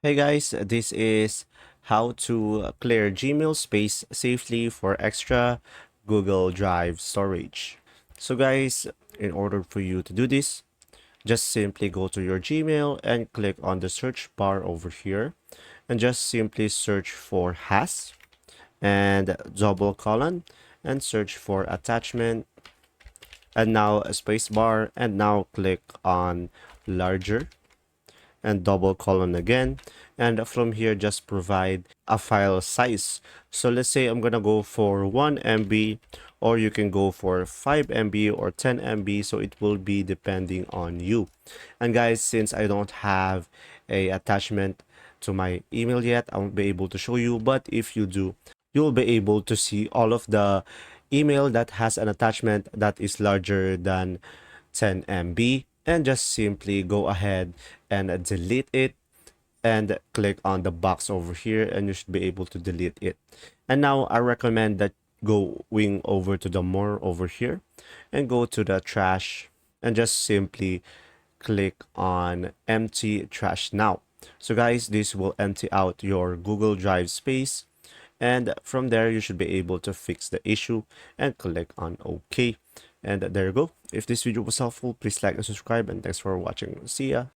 Hey guys, this is how to clear Gmail space safely for extra Google Drive storage. So guys, in order for you to do this, just simply go to your Gmail and click on the search bar over here and just simply search for has and double colon and search for attachment and now a space bar and now click on larger and double colon again, and from here just provide a file size. So let's say I'm gonna go for 1 MB, or you can go for 5 MB or 10 MB, so it will be depending on you. And guys, since I don't have a attachment to my email yet, I won't be able to show you, but if you do, you'll be able to see all of the email that has an attachment that is larger than 10 MB, and just simply go ahead and delete it and click on the box over here and you should be able to delete it. And now I recommend that going over to the more over here and go to the trash and just simply click on empty trash now. So guys, this will empty out your Google Drive space, and from there you should be able to fix the issue and click on OK. And there you go. If this video was helpful, please like and subscribe, and thanks for watching. See ya.